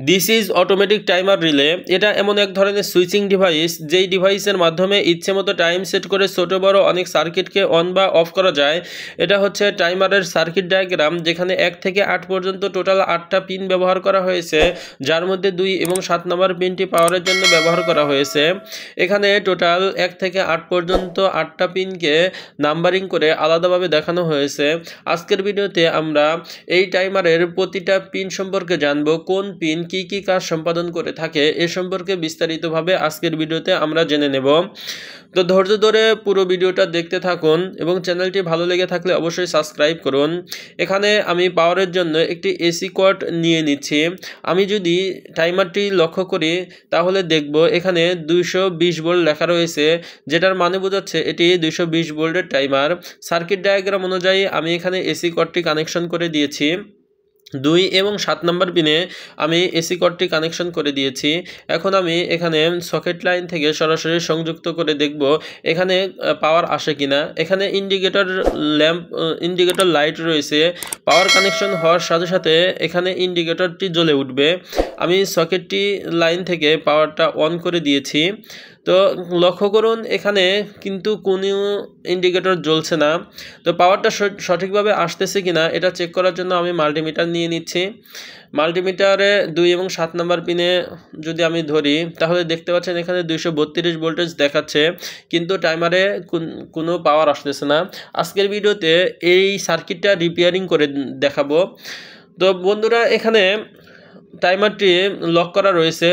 This is automatic timer relay. এটা এমন এক ধরনের সুইচিং ডিভাইস যেই ডিভাইসের মাধ্যমে ইচ্ছে মতো টাইম সেট করে ছোটো বড় অনেক সার্কিটকে অন বা অফ করা যায়। এটা হচ্ছে টাইমারের সার্কিট ডায়াগ্রাম, যেখানে 1 থেকে 8 পর্যন্ত টোটাল 8টা পিন ব্যবহার করা হয়েছে, যার মধ্যে 2 এবং 7 নম্বর পিনটি পাওয়ারের জন্য ব্যবহার করা হয়েছে। এখানে টোটাল 1 থেকে 8 পর্যন্ত 8টা পিনকে নাম্বারিং করে আলাদাভাবে দেখানো হয়েছে। আজকের ভিডিওতে আমরা এই টাইমারের প্রতিটা পিন সম্পর্কে জানব, কোন পিন কি কি কাজ সম্পাদন করে থাকে এ সম্পর্কে বিস্তারিতভাবে আজকের ভিডিওতে আমরা জেনে নেব। তো ধৈর্য ধরে পুরো ভিডিওটা দেখতে থাকুন এবং চ্যানেলটি ভালো লেগে থাকলে অবশ্যই সাবস্ক্রাইব করুন। এখানে আমি পাওয়ারের জন্য একটি এসি কর্ড নিয়ে নিচ্ছি। আমি যদি টাইমারটি লক্ষ্য করি তাহলে দেখব এখানে 220 ভোল্ট লেখা রয়েছে, যেটার মানে বোঝাচ্ছে এটি 220 ভোল্টের টাইমার। সার্কিট ডায়াগ্রাম অনুযায়ী আমি এখানে এসি কর্ডটি কানেকশন করে দিয়েছি। 2 এবং 7 নম্বর পিনে আমি এসি কর্ডটি কানেকশন করে দিয়েছি। এখন আমি এখানে সকেট লাইন থেকে সরাসরি সংযুক্ত করে দেখব এখানে পাওয়ার আসে কিনা। এখানে ইন্ডিকেটর লাইট রয়েছে। পাওয়ার কানেকশন হওয়ার সাথে সাথে এখানে ইন্ডিকেটরটি জ্বলে উঠবে। আমি সকেটটি লাইন থেকে পাওয়ারটা অন করে দিয়েছি। তো লক্ষ্য করুন এখানে কিন্তু কোনো ইন্ডিকেটর জ্বলছে না। তো পাওয়ারটা সঠিকভাবে আসতেছে কিনা এটা চেক করার জন্য আমি মাল্টিমিটার নিয়ে নিচ্ছি। মাল্টিমিটারে 2 এবং 7 নম্বর পিনে যদি আমি ধরি তাহলে দেখতে পাচ্ছেন এখানে 232 ভোল্টেজ দেখাচ্ছে, কিন্তু টাইমারে কোনো পাওয়ার আসতেছে না। আজকের ভিডিওতে এই সার্কিটটা রিপেয়ারিং করে দেখাবো। তো বন্ধুরা, এখানে টাইমারটি লক করা রয়েছে,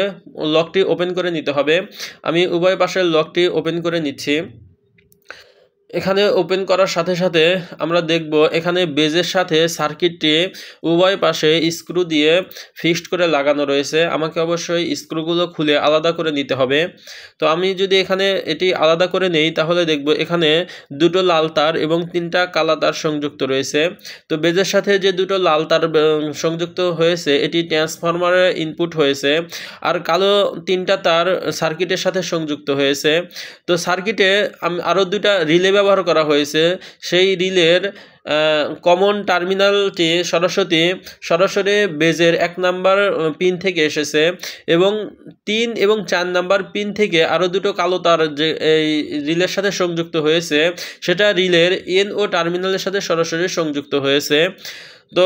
লকটি ওপেন করে নিতে হবে। আমি উভয় পাশের লকটি ওপেন করে নিচ্ছি। এখানে ওপেন করার সাথে সাথে আমরা দেখব এখানে বেজের সাথে সার্কিটটি উভয় পাশে স্ক্রু দিয়ে ফিক্সড করে লাগানো রয়েছে। আমাকে অবশ্যই স্ক্রুগুলো খুলে আলাদা করে নিতে হবে। তো আমি যদি এখানে এটি আলাদা করে নেই তাহলে দেখব এখানে 2টো লাল তার এবং 3টা কালা তার সংযুক্ত রয়েছে। তো বেজের সাথে যে 2টো লাল তার সংযুক্ত হয়েছে এটি ট্রান্সফরমারের ইনপুট হয়েছে, আর কালো 3টা তার সার্কিটের সাথে সংযুক্ত হয়েছে। তো সার্কিটে আরও 2টা রিলে ব্যবহার করা হয়েছে। সেই রিলের কমন টার্মিনালটি সরাসরি বেজের 1 নাম্বার পিন থেকে এসেছে এবং 3 এবং 4 নাম্বার পিন থেকে আরও 2টো কালো তার যে এই রিলের সাথে সংযুক্ত হয়েছে সেটা রিলের NO টার্মিনালের সাথে সরাসরি সংযুক্ত হয়েছে। তো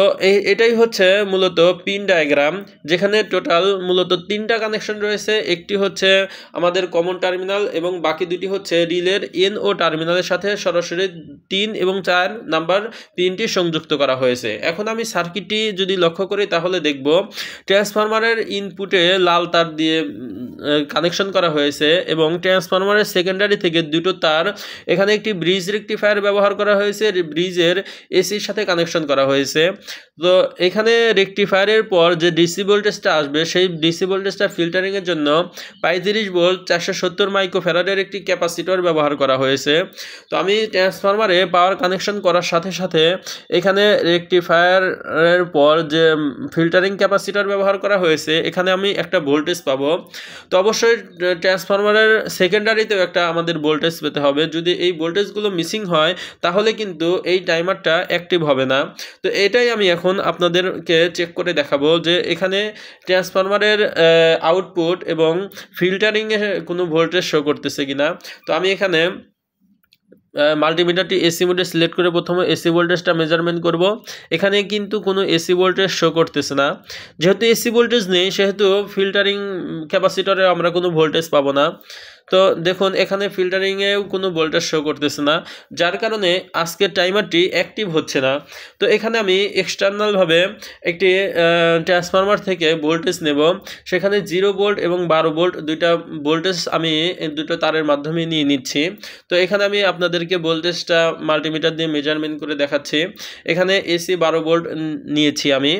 এটাই হচ্ছে মূলত পিন ডায়াগ্রাম, যেখানে টোটাল মূলত 3টা কানেকশন রয়েছে। একটি হচ্ছে আমাদের কমন টার্মিনাল এবং বাকি 2টি হচ্ছে রিলের NO টার্মিনালের সাথে সরাসরি 3 এবং 4 নাম্বার পিনটি সংযুক্ত করা হয়েছে। এখন আমি সার্কিটটি যদি লক্ষ্য করি তাহলে দেখব ট্রান্সফরমারের ইনপুটে লাল তার দিয়ে কানেকশন করা হয়েছে এবং ট্রান্সফরমারের সেকেন্ডারি থেকে 2টো তার এখানে একটি ব্রিজ রেকটিফায়ার ব্যবহার করা হয়েছে, ব্রিজের এসির সাথে কানেকশন করা হয়েছে। তো এখানে রেকটিফায়ারের পর যে ডিসি ভোল্টেজটা আসবে সেই ডিসি ভোল্টেজটা ফিল্টারিংয়ের জন্য 35 ভোল্ট 470 মাইক্রোফ্যারাডের একটি ক্যাপাসিটর ব্যবহার করা হয়েছে। তো আমি ট্রান্সফরমারে পাওয়ার কানেকশন করার সাথে সাথে এখানে রেকটিফায়ারের পর যে ফিল্টারিং ক্যাপাসিটর ব্যবহার করা হয়েছে এখানে আমি একটা ভোল্টেজ পাবো। তো অবশ্যই ট্রান্সফরমারের সেকেন্ডারিতেও একটা আমাদের ভোল্টেজ পেতে হবে। যদি এই ভোল্টেজগুলো মিসিং হয় তাহলে কিন্তু এই টাইমারটা অ্যাক্টিভ হবে না। তো এটাই আমি এখন আপনাদেরকে চেক করে দেখাবো যে এখানে ট্রান্সফরমারের আউটপুট এবং ফিল্টারিংয়ে কোনো ভোল্টেজ শো করতেছে কিনা। তো আমি এখানে মাল্টিমিটারটি এসি মোডে সিলেক্ট করে প্রথমে এসি ভোল্টেজটা মেজারমেন্ট করব। এখানে কিন্তু কোনো এসি ভোল্টেজ শো করতেছে না। যেহেতু এসি ভোল্টেজ নেই সেহেতু ফিল্টারিং ক্যাপাসিটরে আমরা কোনো ভোল্টেজ পাবো না। তো দেখুন এখানে ফিল্টারিংয়েও কোনো ভোল্টেজ শো করতেছে না, যার কারণে আজকের টাইমারটি অ্যাক্টিভ হচ্ছে না। তো এখানে আমি এক্সটার্নালভাবে একটি ট্রান্সফরমার থেকে ভোল্টেজ নেব। সেখানে 0 ভোল্ট এবং 12 ভোল্ট 2টা ভোল্টেজ আমি 2টো তারের মাধ্যমে নিয়ে নিচ্ছি। তো এখানে আমি আপনাদেরকে ভোল্টেজটা মাল্টিমিটার দিয়ে মেজারমেন্ট করে দেখাচ্ছি। এখানে এসি 12 ভোল্ট নিয়েছি আমি।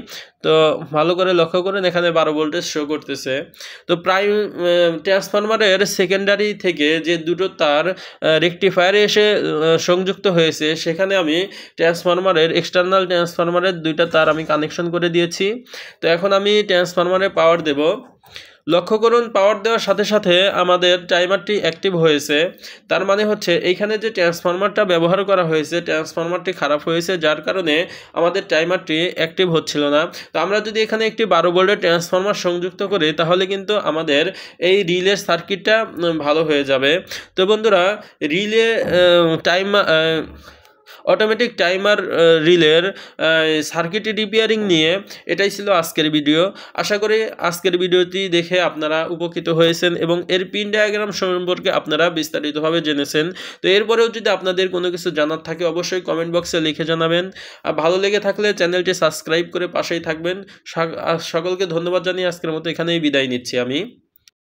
তো ভালো করে লক্ষ্য করেন এখানে 12 ভোল্টেজ শো করতেছে। তো ট্রান্সফরমারের সেকেন্ডারি থেকে যে 2টো তার রেকটিফায়ারে এসে সংযুক্ত হয়েছে সেখানে আমি ট্রান্সফরমারের এক্সটার্নাল ট্রান্সফরমারের 2টা তার আমি কানেকশন করে দিয়েছি। তো এখন আমি ট্রান্সফরমারে পাওয়ার দেব। লক্ষ্য করুন পাওয়ার দেওয়ার সাথে সাথে আমাদের টাইমারটি অ্যাক্টিভ হয়েছে। তার মানে হচ্ছে এইখানে যে ট্রান্সফরমারটা ব্যবহার করা হয়েছে ট্রান্সফরমারটি খারাপ হয়েছে, যার কারণে আমাদের টাইমারটি অ্যাক্টিভ হচ্ছিল না। তো আমরা যদি এখানে একটি 12 ভোল্টের ট্রান্সফরমার সংযুক্ত করি তাহলে কিন্তু আমাদের এই রিলের সার্কিটটা ভালো হয়ে যাবে। তো বন্ধুরা, রিলে অটোমেটিক টাইমার রিলের সার্কিট রিপেয়ারিং নিয়ে এটাই ছিল আজকের ভিডিও। আশা করি আজকের ভিডিওটি দেখে আপনারা উপকৃত হয়েছেন এবং এর পিন ডায়াগ্রাম সম্পর্কে আপনারা বিস্তারিতভাবে জেনেছেন। তো এরপরেও যদি আপনাদের কোনো কিছু জানার থাকে অবশ্যই কমেন্ট বক্সে লিখে জানাবেন। আর ভালো লেগে থাকলে চ্যানেলটি সাবস্ক্রাইব করে পাশেই থাকবেন। সকলকে ধন্যবাদ জানিয়ে আজকের মতো এখানেই বিদায় নিচ্ছি আমি।